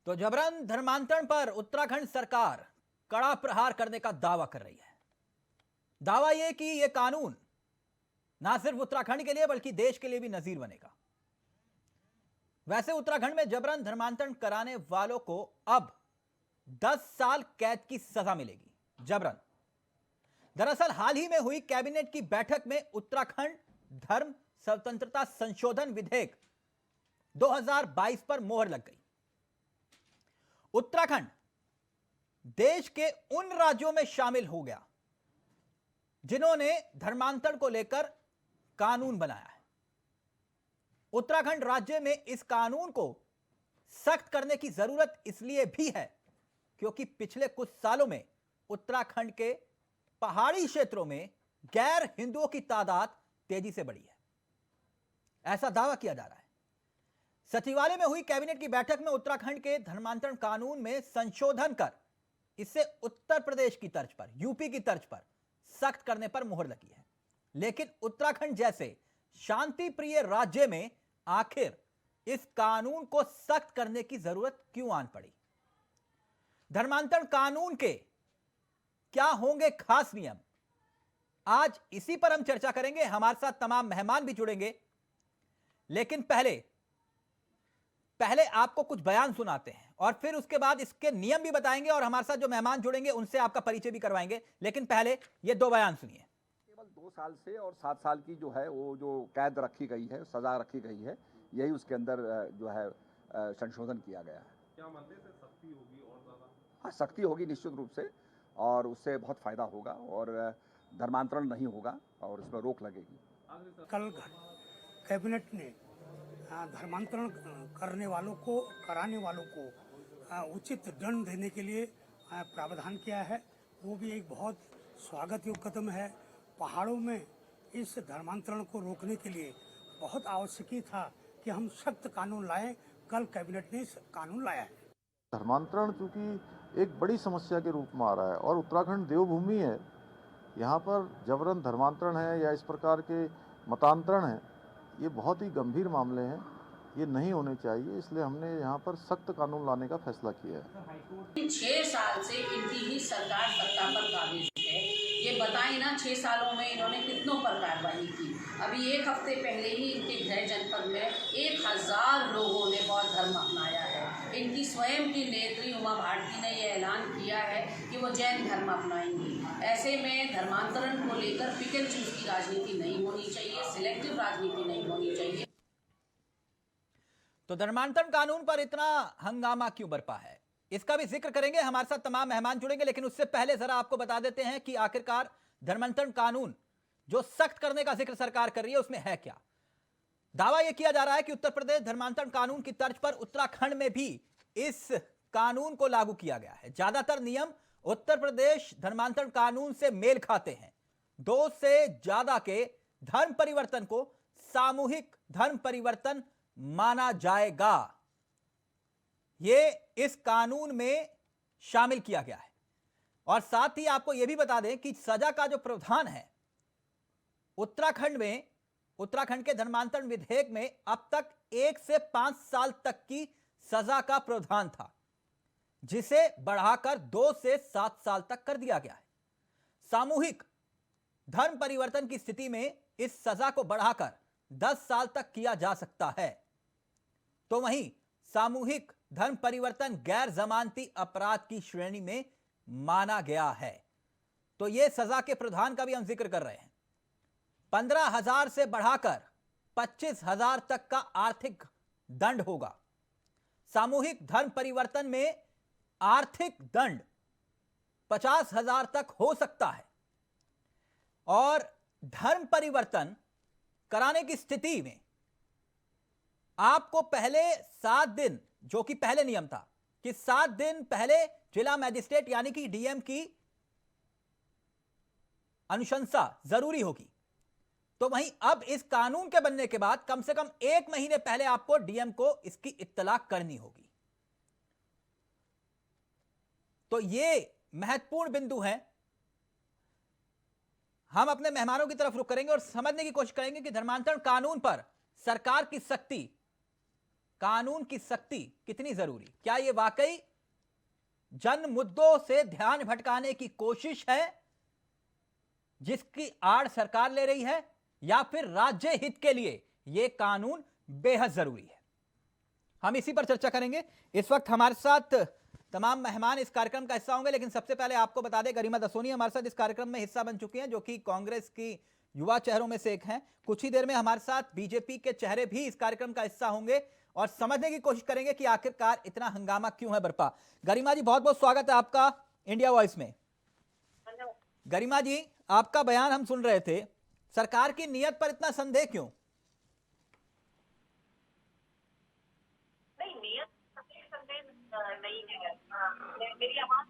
तो जबरन धर्मांतरण पर उत्तराखंड सरकार कड़ा प्रहार करने का दावा कर रही है। दावा यह कि यह कानून ना सिर्फ उत्तराखंड के लिए बल्कि देश के लिए भी नजीर बनेगा। वैसे उत्तराखंड में जबरन धर्मांतरण कराने वालों को अब 10 साल कैद की सजा मिलेगी। जबरन दरअसल हाल ही में हुई कैबिनेट की बैठक में उत्तराखंड धर्म स्वतंत्रता संशोधन विधेयक 2022 पर मोहर लग गई। उत्तराखंड देश के उन राज्यों में शामिल हो गया जिन्होंने धर्मांतरण को लेकर कानून बनाया है। उत्तराखंड राज्य में इस कानून को सख्त करने की जरूरत इसलिए भी है क्योंकि पिछले कुछ सालों में उत्तराखंड के पहाड़ी क्षेत्रों में गैर हिंदुओं की तादाद तेजी से बढ़ी है, ऐसा दावा किया जा रहा है। सचिवालय में हुई कैबिनेट की बैठक में उत्तराखंड के धर्मांतरण कानून में संशोधन कर इसे उत्तर प्रदेश की तर्ज पर, यूपी की तर्ज पर सख्त करने पर मुहर लगी है। लेकिन उत्तराखंड जैसे शांति प्रिय राज्य में आखिर इस कानून को सख्त करने की जरूरत क्यों आन पड़ी? धर्मांतरण कानून के क्या होंगे खास नियम? आज इसी पर हम चर्चा करेंगे। हमारे साथ तमाम मेहमान भी जुड़ेंगे, लेकिन पहले आपको कुछ बयान सुनाते हैं और फिर उसके बाद इसके नियम भी बताएंगे और हमारे साथ जो मेहमान जुड़ेंगे उनसे आपका परिचय भी करवाएंगे। लेकिन पहले ये दो बयान सुनिए। केवल 2 साल से और 7 साल की जो है वो जो कैद रखी गई है, सजा रखी गई है, यही उसके अंदर जो है संशोधन किया गया है। क्या मानते हैं सख्ती होगी और ज़्यादा? हाँ, सख्ती होगी निश्चित रूप से, और उससे बहुत फायदा होगा और धर्मांतरण नहीं होगा और इसमें रोक लगेगी। कल कैबिनेट ने धर्मांतरण कराने वालों को उचित दंड देने के लिए प्रावधान किया है। वो भी एक बहुत स्वागत योग्य कदम है। पहाड़ों में इस धर्मांतरण को रोकने के लिए बहुत आवश्यक था कि हम सख्त कानून लाएं। कल कैबिनेट ने इस कानून लाया है। धर्मांतरण चूंकि एक बड़ी समस्या के रूप में आ रहा है और उत्तराखंड देवभूमि है, यहाँ पर जबरन धर्मांतरण है या इस प्रकार के मतांतरण है, ये बहुत ही गंभीर मामले हैं, ये नहीं होने चाहिए। इसलिए हमने यहाँ पर सख्त कानून लाने का फैसला किया है। 6 साल से इनकी ही सरकार सत्ता पर काबिज है। ये बताएं ना, 6 सालों में इन्होंने कितनों पर कार्रवाई की। अभी एक हफ्ते पहले ही इनके गृह जनपद में 1000 लोगों ने बौद्ध धर्म अपनाया है। इनकी स्वयं की नेत्री उमा भारती ने यह ऐलान किया है कि वो जैन धर्म अपनाएंगी। ऐसे में धर्मांतरण को लेकर पिक एंड चूज की राजनीति नहीं होनी चाहिए, सिलेक्टिव राजनीति नहीं होनी चाहिए। तो धर्मांतरण कानून पर इतना हंगामा क्यों बरपा है, इसका भी जिक्र करेंगे। हमारे साथ तमाम मेहमान जुड़ेंगे, लेकिन उससे पहले जरा आपको बता देते हैं कि आखिरकार धर्मांतरण कानून जो सख्त करने का जिक्र सरकार कर रही है उसमें है क्या। दावा यह किया जा रहा है कि उत्तर प्रदेश धर्मांतरण कानून की तर्ज पर उत्तराखंड में भी इस कानून को लागू किया गया है। ज्यादातर नियम उत्तर प्रदेश धर्मांतरण कानून से मेल खाते हैं। 2 से ज्यादा के धर्म परिवर्तन को सामूहिक धर्म परिवर्तन माना जाएगा, ये इस कानून में शामिल किया गया है। और साथ ही आपको यह भी बता दें कि सजा का जो प्रावधान है उत्तराखंड के धर्मांतरण विधेयक में अब तक 1 से 5 साल तक की सजा का प्रावधान था, जिसे बढ़ाकर 2 से 7 साल तक कर दिया गया है। सामूहिक धर्म परिवर्तन की स्थिति में इस सजा को बढ़ाकर 10 साल तक किया जा सकता है। तो वहीं सामूहिक धर्म परिवर्तन गैर जमानती अपराध की श्रेणी में माना गया है। तो यह सजा के प्रावधान का भी हम जिक्र कर रहे हैं। 15,000 से बढ़ाकर 25,000 तक का आर्थिक दंड होगा। सामूहिक धर्म परिवर्तन में आर्थिक दंड 50,000 तक हो सकता है। और धर्म परिवर्तन कराने की स्थिति में आपको पहले 7 दिन, जो कि पहले नियम था कि 7 दिन पहले जिला मजिस्ट्रेट यानी कि डीएम की अनुशंसा जरूरी होगी। तो वहीं अब इस कानून के बनने के बाद कम से कम 1 महीने पहले आपको डीएम को इसकी इत्तला करनी होगी। तो ये महत्वपूर्ण बिंदु हैं। हम अपने मेहमानों की तरफ रुख करेंगे और समझने की कोशिश करेंगे कि धर्मांतरण कानून पर सरकार की सख्ती कानून की सख्ती कितनी जरूरी, क्या यह वाकई जन मुद्दों से ध्यान भटकाने की कोशिश है जिसकी आड़ सरकार ले रही है, या फिर राज्य हित के लिए यह कानून बेहद जरूरी है? हम इसी पर चर्चा करेंगे। इस वक्त हमारे साथ तमाम मेहमान इस कार्यक्रम का हिस्सा होंगे, लेकिन सबसे पहले आपको बता दें गरिमा दसोनी हमारे साथ इस कार्यक्रम में हिस्सा बन चुकी हैं, जो कि कांग्रेस की युवा चेहरों में से एक हैं। कुछ ही देर में हमारे साथ बीजेपी के चेहरे भी इस कार्यक्रम का हिस्सा होंगे और समझने की कोशिश करेंगे कि आखिरकार इतना हंगामा क्यों है बरपा। गरिमा जी, बहुत बहुत स्वागत है आपका इंडिया वॉइस में। गरिमा जी, आपका बयान हम सुन रहे थे, सरकार की नीयत पर इतना संदेह क्यों? नहीं, नियत संदेह नहीं है। मेरी आवाज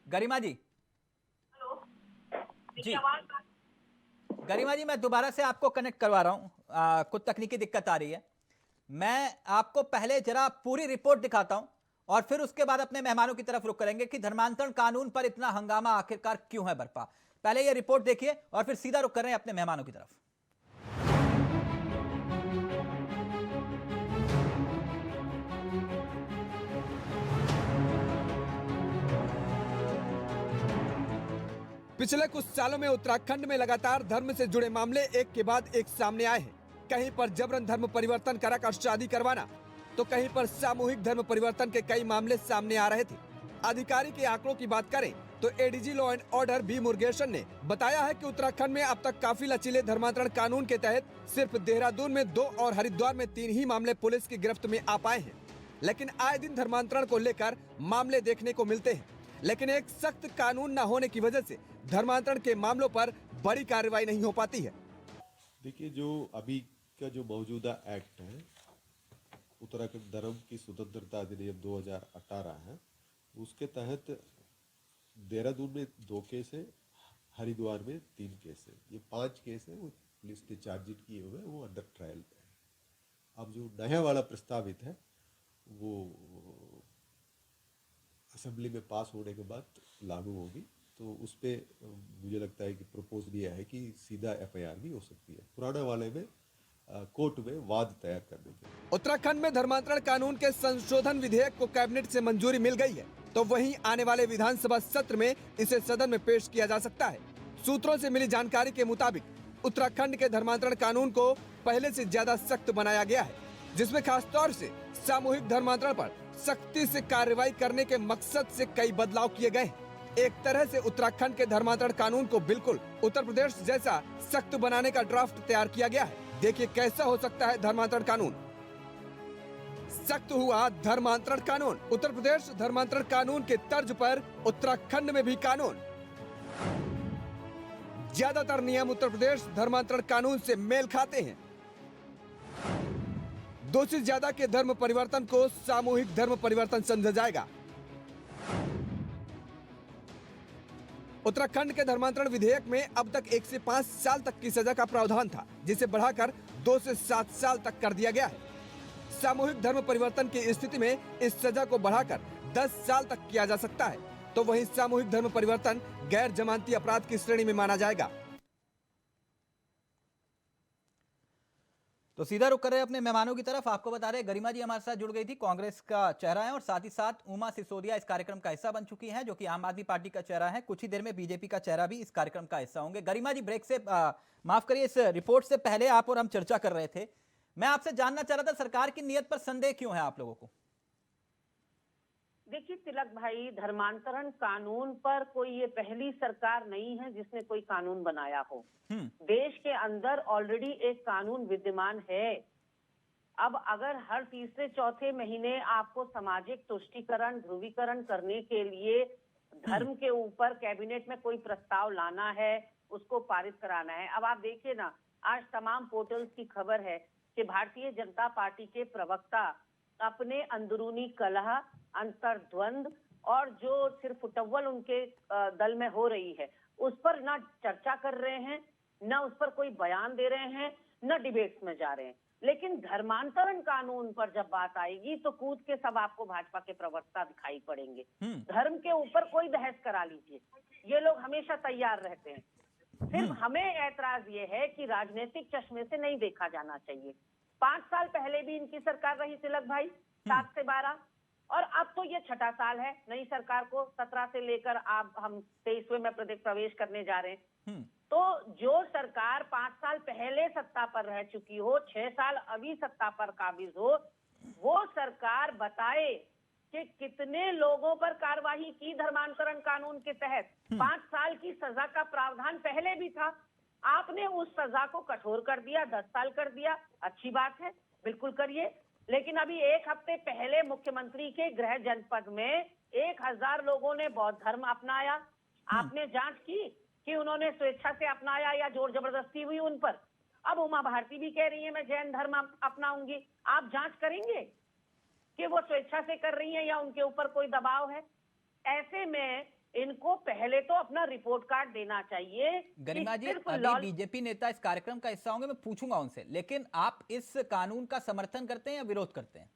गरिमा जी? हेलो जी आवाज गरिमा जी, मैं दोबारा से आपको कनेक्ट करवा रहा हूं, कुछ तकनीकी दिक्कत आ रही है। मैं आपको पहले जरा पूरी रिपोर्ट दिखाता हूं और फिर उसके बाद अपने मेहमानों की तरफ रुख करेंगे कि धर्मांतरण कानून पर इतना हंगामा आखिरकार क्यों है बरपा। पहले ये रिपोर्ट देखिए और फिर सीधा रुख कर रहे हैं अपने मेहमानों की तरफ। पिछले कुछ सालों में उत्तराखंड में लगातार धर्म से जुड़े मामले एक के बाद एक सामने आए हैं। कहीं पर जबरन धर्म परिवर्तन कराकर शादी करवाना, तो कहीं पर सामूहिक धर्म परिवर्तन के कई मामले सामने आ रहे थे। अधिकारी के आंकड़ों की बात करें तो ADG law and order B Murugesan ने बताया है कि उत्तराखंड में अब तक काफी लचीले धर्मांतरण कानून के तहत सिर्फ देहरादून में 2 और हरिद्वार में 3 ही मामले पुलिस की गिरफ्त में आ पाए हैं। लेकिन आए दिन धर्मांतरण को लेकर मामले देखने को मिलते हैं, लेकिन एक सख्त कानून न होने की वजह से धर्मांतरण के मामलों पर बड़ी कार्रवाई नहीं हो पाती है। देखिए, जो अभी का जो मौजूदा एक्ट है, उत्तराखंड धर्म की स्वतंत्रता अधिनियम 2018 है, उसके तहत देहरादून में 2 केस है, हरिद्वार में 3 केस है। ये 5 केस है, वो पुलिस ने चार्जशीट किए हुए, वो अंडर ट्रायल है। अब जो नया वाला प्रस्तावित है वो असेंबली में पास होने के बाद लागू होगी, तो उस पर मुझे लगता है कि प्रपोज दिया है कि सीधा एफआईआर भी हो सकती है। पुराने वाले में कोर्ट में वाद तैयार करने के। उत्तराखंड में धर्मांतरण कानून के संशोधन विधेयक को कैबिनेट से मंजूरी मिल गई है, तो वहीं आने वाले विधानसभा सत्र में इसे सदन में पेश किया जा सकता है। सूत्रों से मिली जानकारी के मुताबिक उत्तराखंड के धर्मांतरण कानून को पहले से ज्यादा सख्त बनाया गया है, जिसमें खासतौर से सामूहिक धर्मांतरण पर सख्ती से कार्रवाई करने के मकसद से कई बदलाव किए गए हैं। एक तरह से उत्तराखंड के धर्मांतरण कानून को बिल्कुल उत्तर प्रदेश जैसा सख्त बनाने का ड्राफ्ट तैयार किया गया है। देखिए कैसा हो सकता है धर्मांतरण कानून। सख्त हुआ धर्मांतरण कानून। उत्तर प्रदेश धर्मांतरण कानून के तर्ज पर उत्तराखंड में भी कानून। ज्यादातर नियम उत्तर प्रदेश धर्मांतरण कानून से मेल खाते हैं। 2 से ज्यादा के धर्म परिवर्तन को सामूहिक धर्म परिवर्तन समझा जाएगा। उत्तराखंड के धर्मांतरण विधेयक में अब तक 1 से 5 साल तक की सजा का प्रावधान था, जिसे बढ़ाकर 2 से 7 साल तक कर दिया गया है। सामूहिक धर्म परिवर्तन की स्थिति में इस सजा को बढ़ाकर 10 साल तक किया जा सकता है, तो वहीं सामूहिक धर्म परिवर्तन गैर जमानती अपराध की श्रेणी में माना जाएगा। तो सीधा रुक कर रहे अपने मेहमानों की तरफ। आपको बता रहे गरिमा जी हमारे साथ जुड़ गई थी, कांग्रेस का चेहरा है, और साथ ही साथ उमा सिसोदिया इस कार्यक्रम का हिस्सा बन चुकी हैं, जो कि आम आदमी पार्टी का चेहरा है। कुछ ही देर में बीजेपी का चेहरा भी इस कार्यक्रम का हिस्सा होंगे। गरिमा जी, ब्रेक से माफ करिए, इस रिपोर्ट से पहले आप और हम चर्चा कर रहे थे। मैं आपसे जानना चाह रहा था, सरकार की नीयत पर संदेह क्यों है आप लोगों को? देखिए तिलक भाई, धर्मांतरण कानून पर कोई ये पहली सरकार नहीं है जिसने कोई कानून बनाया हो। देश के अंदर ऑलरेडी एक कानून विद्यमान है। अब अगर हर तीसरे चौथे महीने आपको सामाजिक तुष्टीकरण, ध्रुवीकरण करने के लिए धर्म के ऊपर कैबिनेट में कोई प्रस्ताव लाना है, उसको पारित कराना है। अब आप देखिए ना, आज तमाम पोर्टल्स की खबर है कि भारतीय जनता पार्टी के प्रवक्ता अपने अंदरूनी कलह, अंतर्द्वंद और जो सिर्फ फुटअव्वल उनके दल में हो रही है, उस पर ना चर्चा कर रहे हैं, ना उस पर कोई बयान दे रहे हैं, ना डिबेट्स में जा रहे हैं। लेकिन धर्मांतरण कानून पर जब बात आएगी तो कूद के सब आपको भाजपा के प्रवक्ता दिखाई पड़ेंगे। धर्म के ऊपर कोई बहस करा लीजिए, ये लोग हमेशा तैयार रहते हैं। सिर्फ हमें ऐतराज ये है कि राजनीतिक चश्मे से नहीं देखा जाना चाहिए। 5 साल पहले भी इनकी सरकार रही तिलक भाई, 7 से 12, और अब तो ये 6ठा साल है नई सरकार को, 17 से लेकर आप हम 23वें में प्रवेश करने जा रहे हैं। तो जो सरकार 5 साल पहले सत्ता पर रह चुकी हो, 6 साल अभी सत्ता पर काबिज हो, वो सरकार बताए कि कितने लोगों पर कार्रवाई की धर्मांतरण कानून के तहत। 5 साल की सजा का प्रावधान पहले भी था, आपने उस सजा को कठोर कर दिया, 10 साल कर दिया, अच्छी बात है, बिल्कुल करिए। लेकिन अभी 1 हफ्ते पहले मुख्यमंत्री के गृह जनपद में 1000 लोगों ने बौद्ध धर्म अपनाया। आपने जांच की कि उन्होंने स्वेच्छा से अपनाया या जोर जबरदस्ती हुई उन पर? अब उमा भारती भी कह रही है मैं जैन धर्म अपनाऊंगी। आप जांच करेंगे कि वो स्वेच्छा से कर रही हैं या उनके ऊपर कोई दबाव है? ऐसे में इनको पहले तो अपना रिपोर्ट कार्ड देना चाहिए। गरिमा जी, अभी बीजेपी नेता इस कार्यक्रम का हिस्सा होंगे, मैं पूछूंगा उनसे, लेकिन आप इस कानून का समर्थन करते हैं या विरोध करते हैं?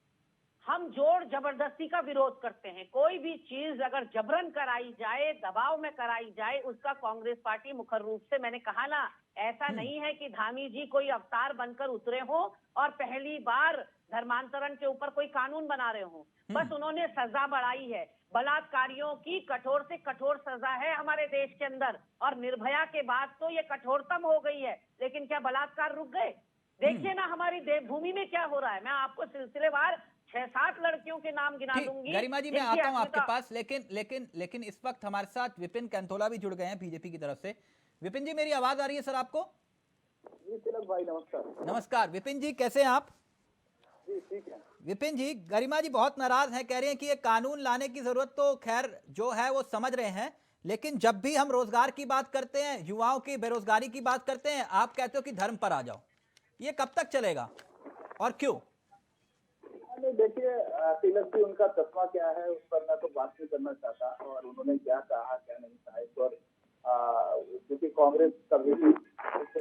हम जोर जबरदस्ती का विरोध करते हैं। कोई भी चीज अगर जबरन कराई जाए, दबाव में कराई जाए, उसका कांग्रेस पार्टी मुखर रूप से, मैंने कहा ना, ऐसा नहीं है कि धामी जी कोई अवतार बनकर उतरे हो और पहली बार धर्मांतरण के ऊपर कोई कानून बना रहे हो। बस उन्होंने सजा बढ़ाई है। बलात्कारियों की कठोर से कठोर सजा है हमारे देश के अंदर, और निर्भया के बाद तो ये कठोरतम हो गई है। लेकिन क्या बलात्कार रुक गए? देखिए ना हमारी देवभूमि में क्या हो रहा है। मैं आपको सिलसिलेवार 6-7 लड़कियों के नाम गिना दूंगी। गरिमा जी, मैं आता हूं आपके पास, लेकिन इस वक्त हमारे साथ विपिन कैंथोला भी जुड़ गए हैं बीजेपी की तरफ से। विपिन जी, मेरी आवाज आ रही है सर आपको? जी तिलक भाई नमस्कार। नमस्कार विपिन जी, कैसे हैं आप? जी ठीक है। विपिन जी, गरिमा जी बहुत नाराज हैं, कह रहे हैं कि ये कानून लाने की जरूरत तो खैर जो है वो समझ रहे हैं, लेकिन जब भी हम रोजगार की बात करते हैं, युवाओं की बेरोजगारी की बात करते हैं, आप कहते हो कि धर्म पर आ जाओ। ये कब तक चलेगा और क्यों? देखिए तिलक जी, उनका तस्मा क्या है उस पर मैं तो बात नहीं करना चाहता, और उन्होंने क्या कहा क्या नहीं कहा इस पर, क्योंकि कांग्रेस कभी भी इस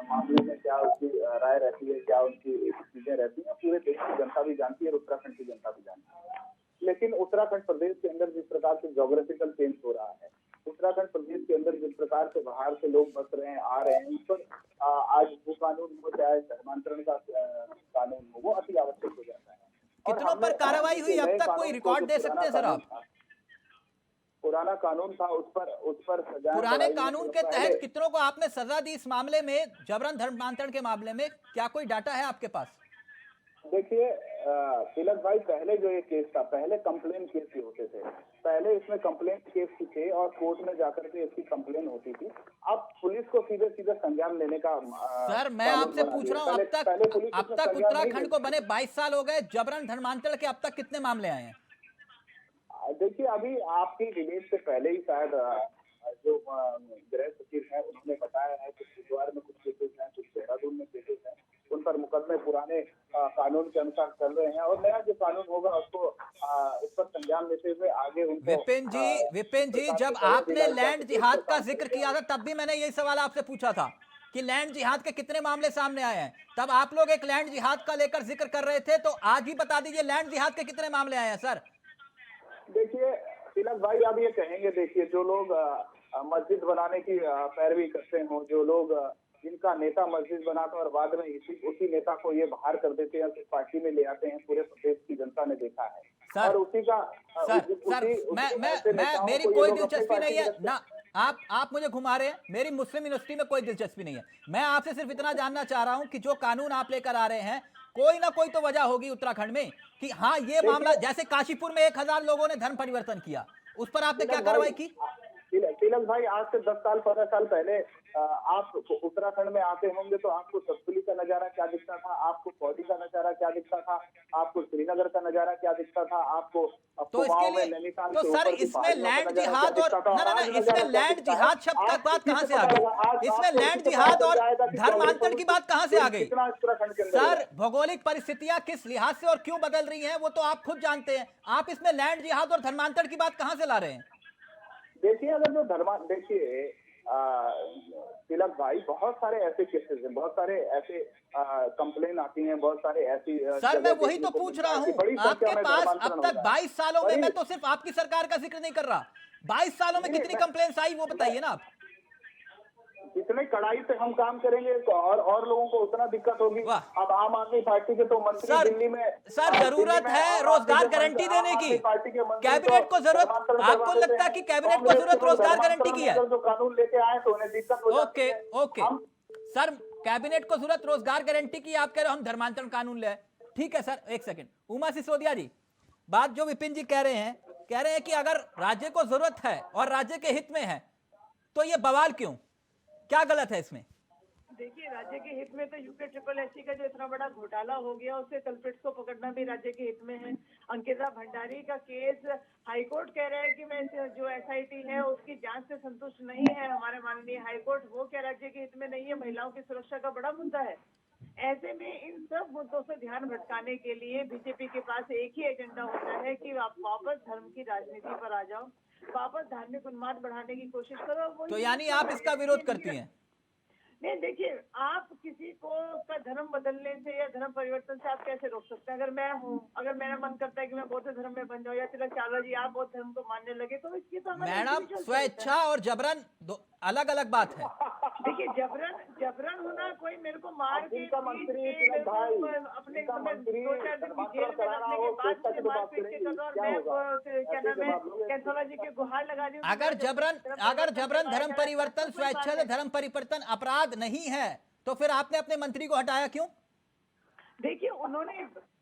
मामले में क्या उसकी राय रहती है, क्या उनकी चीजें रहती हैं, पूरे देश की जनता भी जानती है और उत्तराखंड की जनता भी जानती है। लेकिन उत्तराखंड प्रदेश के अंदर जिस प्रकार से ज्योग्राफिकल चेंज हो रहा है, उत्तराखंड प्रदेश के अंदर जिस प्रकार से बाहर से लोग बस रहे हैं, आ रहे हैं, उस पर आज वो कानून हो, चाहे धर्मांतरण का कानून हो, वो अति आवश्यक हो जाता है। कितनों पर कार्रवाई हुई अब तक, कोई रिकॉर्ड दे सकते हैं सर आप? पुराना कानून था उस पर सजा, पुराने कानून के तहत कितनों को आपने सजा दी इस मामले में, जबरन धर्मांतरण के मामले में? क्या कोई डाटा है आपके पास? देखिए तिलक भाई, पहले जो ये केस था, पहले कंप्लेन केस ही होते थे, पहले इसमें कंप्लेन केस थे और कोर्ट में जाकर के इसकी कंप्लेन होती थी। अब पुलिस को सीधे सीधे संज्ञान लेने का सर मैं आपसे पूछ रहा हूँ, अब तक उत्तराखंड को बने 22 साल हो गए, जबरन धर्मांतरण के अब तक कितने मामले आए हैं? देखिए अभी आपकी डिबेट से पहले ही शायद जो गृह सचिव है उन्होंने बताया है कि हरिद्वार में कुछ केसेस हैं, कुछ देहरादून में केसेस हैं, उन पर मुकदमे पुराने कानून के अनुसार चल रहे हैं, और नया जो कानून होगा उसको उस पर संज्ञान लेते हुए आगे उनको। विपिन जी, जब आपने लैंड जिहाद का जिक्र किया था तब भी मैंने यही सवाल आपसे पूछा था कि लैंड जिहाद के कितने मामले सामने आए हैं। तब आप लोग एक लैंड जिहाद का लेकर जिक्र कर रहे थे, तो आज भी बता दीजिए लैंड जिहाद के कितने मामले आए हैं सर? देखिए तिलक भाई, आप ये कहेंगे, देखिए जो लोग मस्जिद बनाने की पैरवी करते हो, जो लोग जिनका नेता मस्जिद बनाता है और बाद में उसी नेता को ये बाहर कर देते हैं, उस पार्टी में ले आते हैं, पूरे प्रदेश की जनता ने देखा है। सर, और उसी का मेरी कोई दिलचस्पी नहीं है ना, आप मुझे घुमा रहे हैं, मेरी मुस्लिम यूनिवर्सिटी में कोई दिलचस्पी नहीं है। मैं आपसे सिर्फ इतना जानना चाह रहा हूं कि जो कानून आप लेकर आ रहे हैं, कोई ना कोई तो वजह होगी उत्तराखंड में कि हाँ ये मामला, जैसे काशीपुर में 1000 लोगों ने धर्म परिवर्तन किया, उस पर आपने क्या कार्रवाई की? तिलक भाई, आज से 10 साल 15 साल पहले आप उत्तराखंड में आते होंगे तो आपको सतपुली का नजारा क्या दिखता था, आपको पौड़ी का नजारा क्या दिखता था, आपको श्रीनगर का नजारा क्या दिखता था, आपको तो इसके लिए तो सर इसमें लैंड जिहाद और इसमें लैंड जिहाद शब्द का बात कहां से आ गई? इसमें लैंड जिहाद और धर्मांतरण की बात कहां से आ गई? सर भौगोलिक परिस्थितियां किस लिहाज से और क्यों बदल रही हैं वो तो आप खुद जानते हैं, आप इसमें लैंड जिहाद और धर्मांतरण की बात कहां से ला रहे हैं? देखिए अगर जो देखिए तिलक भाई, बहुत सारे ऐसे केसेस हैं, बहुत सारे ऐसे कंप्लेन आती हैं, बहुत सारे ऐसी। सर मैं वही तो पूछ रहा हूँ, आपके पास अब तक 22 सालों में, मैं तो सिर्फ आपकी सरकार का जिक्र नहीं कर रहा, 22 सालों में कितनी कंप्लेंट्स आई वो बताइए ना आप। जितने कड़ाई से हम काम करेंगे तो और लोगों को उतना दिक्कत होगी। अब आम आदमी पार्टी के तो मंत्री दिल्ली में सर जरूरत है रोजगार गारंटी देने की, कैबिनेट को जरूरत, आपको लगता है कि कैबिनेट को जरूरत रोजगार गारंटी की है? जो कानून लेके आए तो उन्हें दिक्कत हो जाती है। ओके सर, कैबिनेट को जरूरत रोजगार गारंटी की, आप कह रहे हो हम धर्मांतरण कानून ले, ठीक है सर। एक सेकंड, उमा सिसोदिया जी, बात जो विपिन जी कह रहे हैं कि अगर राज्य को जरूरत है और राज्य के हित में है तो ये बवाल क्यों, क्या गलत है इसमें? देखिए, राज्य के हित में तो यूके ट्रिपल एससी का जो इतना बड़ा घोटाला हो गया, उससे कल्प्रिट्स को पकड़ना भी राज्य के हित में है। अंकिता भंडारी का केस हाईकोर्ट कह रहा है कि मैं जो एसआईटी है उसकी जांच से संतुष्ट नहीं है हमारे माननीय हाईकोर्ट, वो क्या राज्य के हित में नहीं है? महिलाओं की सुरक्षा का बड़ा मुद्दा है। ऐसे में इन सब मुद्दों से ध्यान भटकाने के लिए बीजेपी के पास एक ही एजेंडा होता है कि आप वापस धर्म की राजनीति पर आ जाओ, वापस धार्मिक उन्माद बढ़ाने की कोशिश करो। तो यानी आप इसका विरोध करती हैं? नहीं, देखिए, आप किसी को का धर्म बदलने से या धर्म परिवर्तन से आप कैसे रोक सकते हैं? अगर मैं हूँ, अगर मेरा मन करता है कि मैं बौद्ध धर्म में बन जाऊँ या तिलक चावला जी आप बौद्ध धर्म को मानने लगे, तो इसकी तो मैडम स्वेच्छा और जबरन दो अलग अलग बात है। देखिए, जबरन होना, कोई मेरे को मार के मंत्री अपने 2-4 दिन की जेल में रखने के बाद मुझे मार पीट के कर दो और मैं क्या नाम है कैंथोला जी के गुहार लगा दी। अगर जबरन धर्म परिवर्तन स्वेच्छा से धर्म परिवर्तन अपराध नहीं है तो फिर आपने अपने मंत्री को हटाया क्यों? देखिए,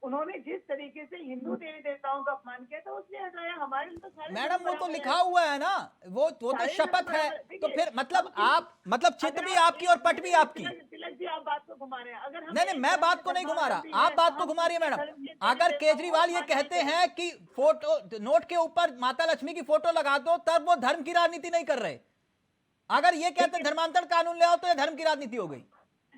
उन्होंने जिस तरीके से हिंदू देवी देवताओं का अपमान किया था उसने हटाया। हमारे लिए तो सारे मैडम वो तो लिखा हुआ है ना, वो तो शपथ है, तो फिर मतलब चित्त भी आपकी और पट भी आपकी। तिलक जी, आप बात को घुमा रहे हैं। अगर नहीं, मैं बात को नहीं घुमा रहा, आप बात को घुमा रही है मैडम। अगर केजरीवाल ये कहते हैं कि फोटो नोट के ऊपर माता लक्ष्मी की फोटो लगा दो, तब वो धर्म की राजनीति नहीं कर रहे। अगर ये कहते हैं धर्मांतरण कानून ले आओ तो ये धर्म की राजनीति हो गई।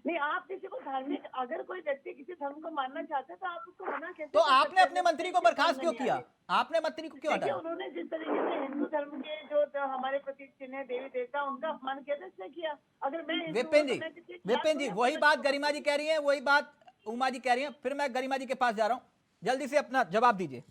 नहीं, आप किसी को धार्मिक, अगर कोई व्यक्ति किसी धर्म को मानना चाहता है तो आप उसको मना कैसे? तो आपने अपने मंत्री को बर्खास्त क्यों किया? आपने मंत्री को क्यों हटाया? उन्होंने जिस तरीके से हिंदू धर्म के जो हमारे प्रतीक चिन्ह है देवी देवता, उनका अपमान किया था, इसने किया। अगर मैं विपिन जी वही बात गरिमा जी कह रही है, वही बात उमा जी कह रही है, फिर मैं गरिमा जी के पास जा रहा हूँ, जल्दी से अपना जवाब दीजिए।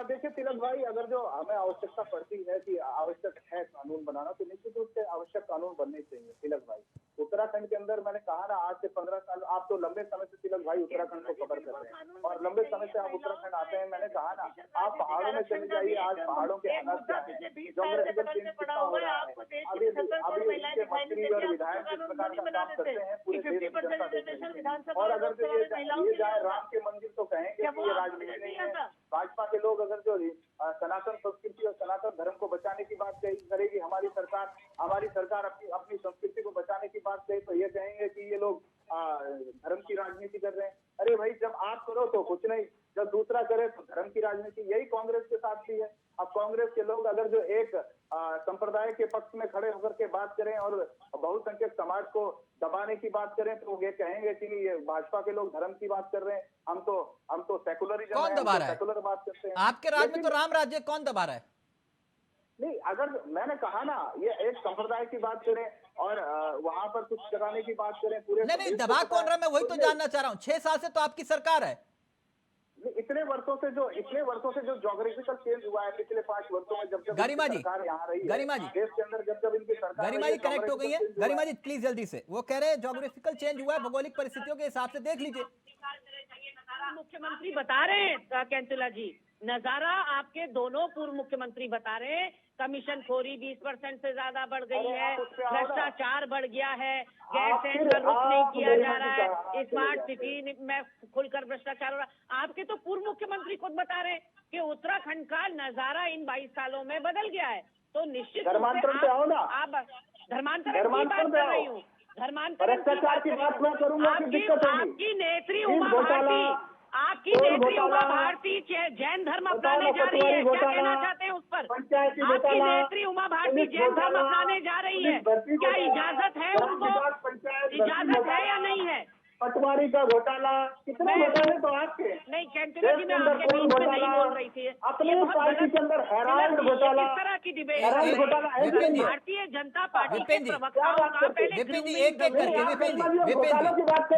देखिए तिलक भाई, अगर जो हमें आवश्यकता पड़ती है कि आवश्यक है कानून बनाना, तो निश्चित रूप से आवश्यक कानून बनने चाहिए। तिलक भाई, उत्तराखंड के अंदर मैंने कहा ना, आज से 15 साल, आप तो लंबे समय से तिलक भाई उत्तराखंड को कवर कर रहे हैं और लंबे समय से आप उत्तराखंड आते हैं। मैंने कहा ना, आप पहाड़ों में चले जाइए, आज पहाड़ों के हालात क्या है, जोग्राफिकल चेंज कितना हो रहा है। अभी इसके मंत्री और विधायक किस प्रकार का काम करते हैं पूरे देश की जनता देखती है। और अगर जो ये जाए राम के मंदिर तो कहेंगे कि ये राजनीति नहीं है। भाजपा के लोग अगर जो सनातन संस्कृति और सनातन धर्म को बचाने की बात करेगी, हमारी सरकार अपनी संस्कृति को बचाने की बात कहे, तो ये कहेंगे कि ये लोग धर्म की राजनीति कर रहे हैं। अरे भाई, जब आप करो तो कुछ नहीं, जब दूसरा करे तो धर्म की राजनीति। यही कांग्रेस के साथ भी है। अब कांग्रेस के लोग अगर जो एक संप्रदाय के पक्ष में खड़े होकर के बात करें और बहुसंख्यक समाज को दबाने की बात करें, तो ये कहेंगे कि ये भाजपा के लोग धर्म की बात कर रहे हैं, हम तो सेकुलरिज्म कौन दबा रहा है? सेकुलर बात करते हैं। आपके राज्य में तो राम राज्य, कौन दबा रहा है? नहीं, अगर मैंने कहा ना, ये एक संप्रदाय की बात करें और वहां पर कुछ कराने की बात करें पूरे, नहीं दबा कौन रहा, मैं वही तो जानना चाह रहा हूँ। 6 साल से तो आपकी सरकार है। इतने वर्षों से जो ज्योग्राफिकल चेंज हुआ है पिछले 5 वर्षों में, जब गरिमा जी, सरकार यहाँ रही है, गरिमा जी, देश के अंदर जब इनकी सरकार, गरिमा जी करेक्ट हो गई है। गरिमा जी प्लीज जल्दी से, वो कह रहे हैं ज्योग्राफिकल चेंज हुआ है, भौगोलिक परिस्थितियों के हिसाब से देख लीजिए। मुख्यमंत्री बता रहे हैं कैंथोला जी, नजारा आपके दोनों पूर्व मुख्यमंत्री बता रहे हैं। कमीशन खोरी 20% से ज्यादा बढ़ गई है, भ्रष्टाचार बढ़ गया है, गैस का रुख नहीं किया जा रहा है, स्मार्ट सिटी में खुलकर भ्रष्टाचार हो रहा है। आपके तो पूर्व मुख्यमंत्री खुद बता रहे हैं कि उत्तराखंड का नजारा इन 22 सालों में बदल गया है। तो निश्चित धर्मांतरण पे आओ ना, आप धर्मांतरण की बात कर रही हूँ, धर्मांतरण की बात मैं करूंगा, आपकी नेत्री उमा भारती, आपकी नेत्री उमा भारती जैन धर्म अपनाने जा रही है, क्या कहना चाहते हैं उस पर? आपकी नेत्री उमा भारती जैन धर्म अपनाने जा रही है, क्या इजाजत है उनको? इजाजत है या नहीं है? पटवारी का घोटाला, कितने घोटाले तो आपके नहीं, कैंथोला जी मैं आपके बीच में नहीं बोल रही थी। अपने पार्टी के अंदर हैरान घोटाला, किस तरह की डिबेट? भारतीय जनता पार्टी के प्रवक्ताओं का पहले विपिन जी एक एक करके, विपिन जी एक एक करके,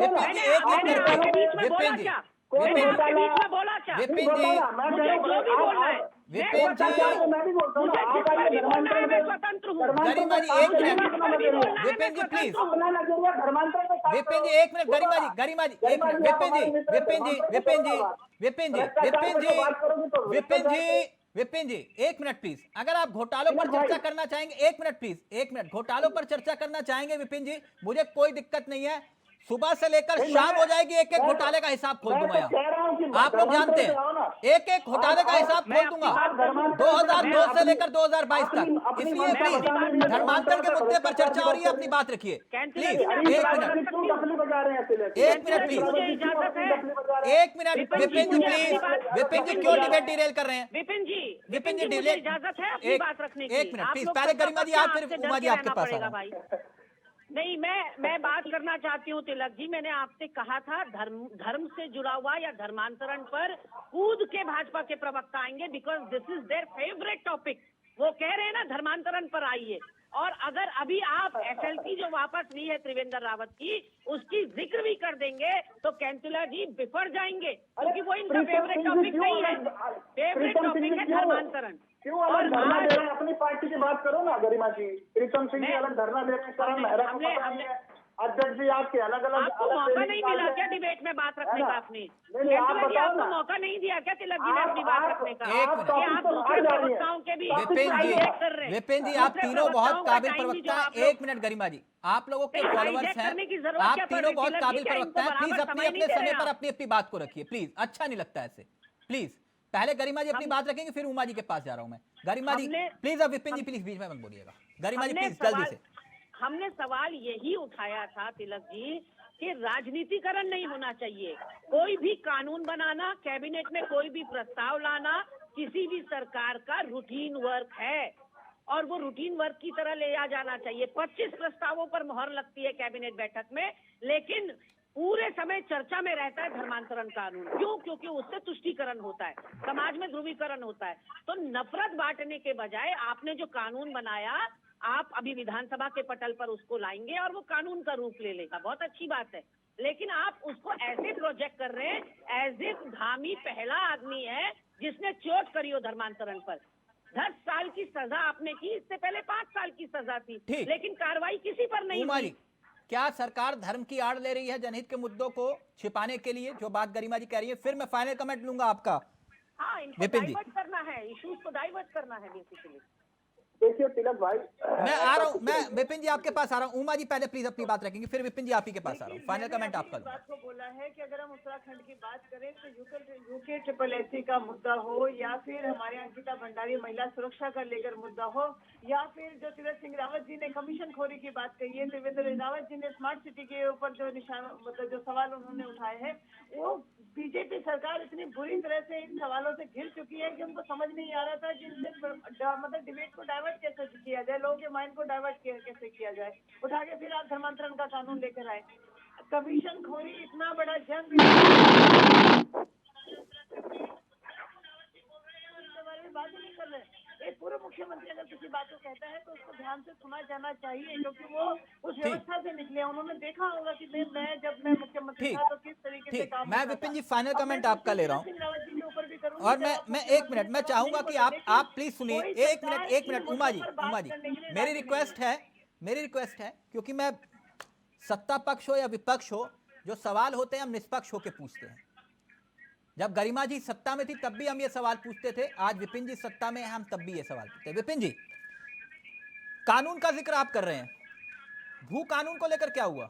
बोला क्या? विपिन जी विपिन जी विपिन जी, मैं भी बोलता हूँ ना, आप आइए धर्मांतरण में स्वतंत्र हूँ। गरिमा जी एक मिनट, विपिन जी प्लीज, अपना नजरिया धर्मांतरण में विपिन जी एक मिनट, गरिमा जी एक मिनट, विपिन जी एक मिनट प्लीज। अगर आप घोटालों पर चर्चा करना चाहेंगे, एक मिनट प्लीज, एक मिनट, घोटालों पर चर्चा करना चाहेंगे विपिन जी, मुझे कोई दिक्कत नहीं है। सुबह से लेकर शाम हो जाएगी, एक एक घोटाले का हिसाब खोल दूंगा यहाँ। आप लोग जानते हैं एक एक घोटाले का हिसाब खोल दूंगा 2002 से लेकर 2022 तक। इसलिए प्लीज धर्मांतरण के मुद्दे पर चर्चा हो रही है, अपनी बात रखिए प्लीज। एक मिनट विपिन जी प्लीज, विपिन जी क्यों डिबेट डिरेल कर रहे हैं? विपिन जी मुझे इजाजत है अपनी बात रखने की। एक मिनट प्लीज, पहले गरिमा जी आप, फिर उमा जी आपके पास आ रहा है। नहीं, मैं बात करना चाहती हूँ तिलक जी। मैंने आपसे कहा था धर्म से जुड़ा हुआ या धर्मांतरण पर कूद के भाजपा के प्रवक्ता आएंगे, because this is their favourite topic. वो कह रहे हैं ना धर्मांतरण पर आइए, और अगर अभी आप एसएलपी जो वापस ली है त्रिवेंद्र रावत की, उसकी जिक्र भी कर देंगे तो कैंतुला जी बिफर जाएंगे, क्योंकि वो इनका फेवरेट टॉपिक नहीं है। फेवरेट टॉपिक है धर्मांतरण। क्यों अलग धरना दे रहे हैं? अपनी पार्टी की बात करो ना गरिमा जी। प्रीतम सिंह जी अलग धरना दे रहे हैं, अध्यक्ष जी आपके अलग अलग। आपको मौका नहीं मिला क्या डिबेट में बात रखने का? आपने आपको मौका नहीं दिया क्या तिलक जी ने अपनी बात रखने का? आप दूसरे प्रवक्ताओं के भी विपिन जी आप तीनों बहुत काबिल प्रवक्ता हैं। एक मिनट गरिमा जी, आप लोगों के फॉलोअर्स हैं, आप तीनों बहुत काबिल प्रवक्ता हैं। प्लीज अपने अपने समय पर अपनी अपनी बात को रखिए प्लीज, अच्छा नहीं लगता ऐसे। प्लीज पहले गरिमा जी अपनी बात रखेंगे, फिर उमा जी के पास जा रहा हूं मैं। गरिमा जी प्लीज, अब विपिन जी प्लीज बीच में मत बोलिएगा। गरिमा जी प्लीज जल्दी से। हमने सवाल यही उठाया था तिलक जी कि राजनीतिकरण नहीं होना चाहिए। कोई भी कानून बनाना, कैबिनेट में कोई भी प्रस्ताव लाना किसी भी सरकार का रूटीन वर्क है, और वो रूटीन वर्क की तरह ले जाना चाहिए। 25 प्रस्तावों पर मोहर लगती है कैबिनेट बैठक में, लेकिन पूरे समय चर्चा में रहता है धर्मांतरण कानून। क्यों? क्योंकि उससे तुष्टीकरण होता है, समाज में ध्रुवीकरण होता है। तो नफरत बांटने के बजाय आपने जो कानून बनाया, आप अभी विधानसभा के पटल पर उसको लाएंगे और वो कानून का रूप ले लेगा, बहुत अच्छी बात है। लेकिन आप उसको ऐसे प्रोजेक्ट कर रहे हैं एज इफ धामी पहला आदमी है जिसने चोट करी हो धर्मांतरण पर। 10 साल की सजा आपने की, इससे पहले 5 साल की सजा थी, लेकिन कार्रवाई किसी पर नहीं हुई। क्या सरकार धर्म की आड़ ले रही है जनहित के मुद्दों को छिपाने के लिए, जो बात गरिमा जी कह रही है? फिर मैं फाइनल कमेंट लूंगा आपका। हाँ, इनको डाइवर्ट करना है, इश्यूज को डाइवर्ट करना है बेसिकली। देखिए तिलक भाई, मैं आ रहा हूँ, मैं विपिन जी आपके पास आ रहा हूँ। उमा जी पहले प्लीज अपनी बात रखेंगे, फिर विपिन जी आप ही के पास आ रहा हूँ। फाइनल कमेंट आपका। बात को बोला है कि अगर हम उत्तराखंड की बात करें तो यूके SSS का मुद्दा हो, या फिर हमारे अंकिता भंडारी महिला सुरक्षा का लेकर मुद्दा हो, या फिर जो तीरथ सिंह रावत जी ने कमीशन खोरी की बात कही है, त्रिवेंद्र रावत जी ने स्मार्ट सिटी के ऊपर जो निशान, मतलब जो सवाल उन्होंने उठाए हैं, वो बीजेपी सरकार इतनी बुरी तरह से इन सवालों से घिर चुकी है कि उनको समझ नहीं आ रहा था कि इनसे मतलब डिबेट को डाइवर्ट कैसे किया जाए, लोगों के माइंड को डाइवर्ट कैसे किया जाए। उठा के फिर आप धर्मांतरण का कानून लेकर आए। कमीशन खोरी इतना बड़ा जंग बात नहीं कर रहे। एक पूर्व मुख्यमंत्री अगर किसी बात को कहता है तो उसको ध्यान से सुना जाना चाहिए, क्योंकि वो उस व्यवस्था से निकले। उन्होंने देखा होगा कि जब मैं मुख्यमंत्री था तो किस तरीके से काम। मैं विपिन जी फाइनल कमेंट आपका ले रहा हूँ, और मैं एक मिनट मैं चाहूंगा कि आप प्लीज सुनिए। एक मिनट उमा जी मेरी रिक्वेस्ट है, क्योंकि मैं सत्ता पक्ष हो या विपक्ष हो, जो सवाल होते हैं हम निष्पक्ष होकर पूछते हैं। जब गरिमा जी सत्ता में थी तब भी हम ये सवाल पूछते थे, आज विपिन जी सत्ता में हैं, हम तब भी ये सवाल पूछते हैं। विपिन जी, कानून का जिक्र आप कर रहे हैं, भू कानून को लेकर क्या हुआ?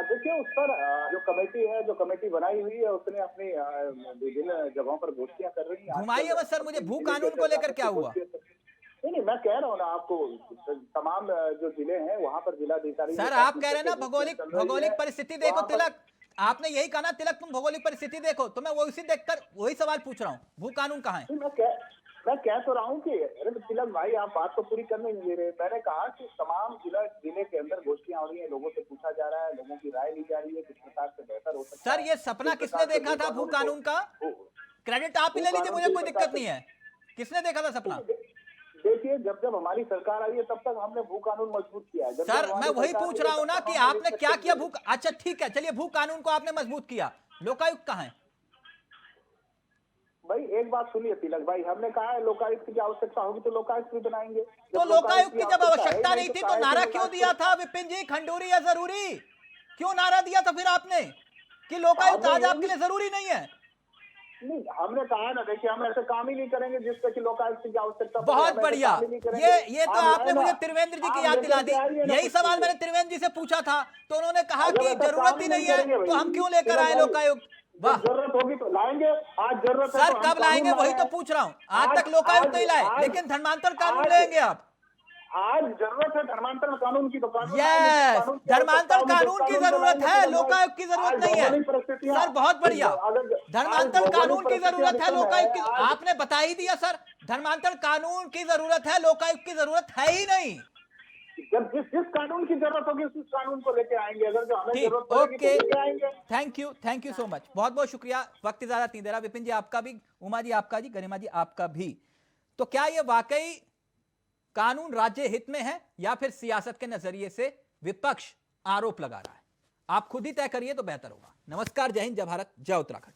देखिए उस पर जो कमेटी है, जो कमेटी बनाई हुई है, उसने अपनी विभिन्न जगहों पर गोष्ठियां कर रही है। घुमाइए बस सर, मुझे भू कानून को लेकर क्या हुआ? नहीं, मैं कह रहा हूँ ना आपको, तमाम जो जिले हैं वहाँ पर जिलाधिकारी। सर आप कह रहे हैं ना भौगोलिक परिस्थिति देखो तिलक, आपने यही कहा ना तिलक तुम भौगोलिक परिस्थिति देखो, तो मैं उसी देखकर वही सवाल पूछ रहा हूँ, भू कानून कहाँ है? मैं कह तो रहा हूँ कि अरे तिलक भाई आप बात तो पूरी करने नहीं दे रहे। मैंने कहा कि तमाम जिले के अंदर गोष्ठियां हो रही है, लोगों से पूछा जा रहा है, लोगों की राय ली जा रही है किस प्रकार से बेहतर हो सकता है। सर ये सपना किसने देखा था भू कानून का? क्रेडिट आप ही ले लीजिए, मुझे कोई दिक्कत नहीं है। किसने देखा था सपना? देखिए जब हमारी सरकार आई है तब तक हमने भू कानून मजबूत किया है। सर मैं वही पूछ रहा हूँ ना कि आपने क्या किया अच्छा ठीक है, चलिए भू कानून को आपने मजबूत किया, लोकायुक्त कहाँ है? भाई एक बात सुनिए तिलक भाई, हमने कहा है लोकायुक्त की आवश्यकता होगी तो लोकायुक्त भी बनाएंगे। तो लोकायुक्त की जब आवश्यकता नहीं थी तो नारा क्यों दिया था विपिन जी, खंडूरी या जरूरी? क्यों नारा दिया था फिर आपने कि लोकायुक्त आज आपके लिए जरूरी नहीं है? नहीं, हमने कहा ना, देखिए हम ऐसे काम ही नहीं करेंगे जिससे कि लोकायुक्त की आवश्यकता पड़े। बहुत हम ऐसे बढ़िया। काम ही नहीं करेंगे। ये तो आप आपने है ना, मुझे त्रिवेंद्र जी की आप याद लेकर दिला दी। के आइए ना यही कुछ सवाल चीजें। मैंने त्रिवेंद्र जी से पूछा था तो उन्होंने कहा अगर कि ऐसा जरूरत काम ही नहीं नहीं है करेंगे तो भाई, हम क्यों लेकर तिलक आए भाई, लोकायुक्त? वाह जब जरूरत होगी तो लाएंगे। आज जरूरत है सर, तो हम कब लाएंगे कानून वही तो लाए पूछ रहा हूँ। आज आज- तक लोकायुक्त आज- नहीं लाए, आज- लेकिन धर्मांतर कानून आज- लेंगे आप। आज जरूरत है धर्मांतरण कानून की तो कानून लाएंगे। यस, कानून की धर्मांतर आवश्यकता होगी तो कानून की कानून जरूरत बनाएंगे है, तिलक भाई। लोकायुक्त की आज जरूरत नहीं है। भौगोलिक परिस्थितियां- सर बहुत बढ़िया, धर्मांतर कानून की जरूरत है, लोकायुक्त की आपने बता ही दिया सर। धर्मांतर कानून की जरूरत है, लोकायुक्त की जरूरत है ही नहीं। जब जिस कानून की जरूरत होगी उस कानून को लेके आएंगे। अगर जो हमें ठीक, जरूरत पड़ेगी तो ओके, लेके आएंगे। थैंक यू सो मच, बहुत बहुत शुक्रिया। वक्त ज्यादा नहीं दे रहा। विपिन जी आपका भी, उमा जी आपका जी, गरिमा जी आपका भी। तो क्या ये वाकई कानून राज्य हित में है या फिर सियासत के नजरिए से विपक्ष आरोप लगा रहा है? आप खुद ही तय करिए तो बेहतर होगा। नमस्कार, जय हिंद, जय भारत, जय उत्तराखंड।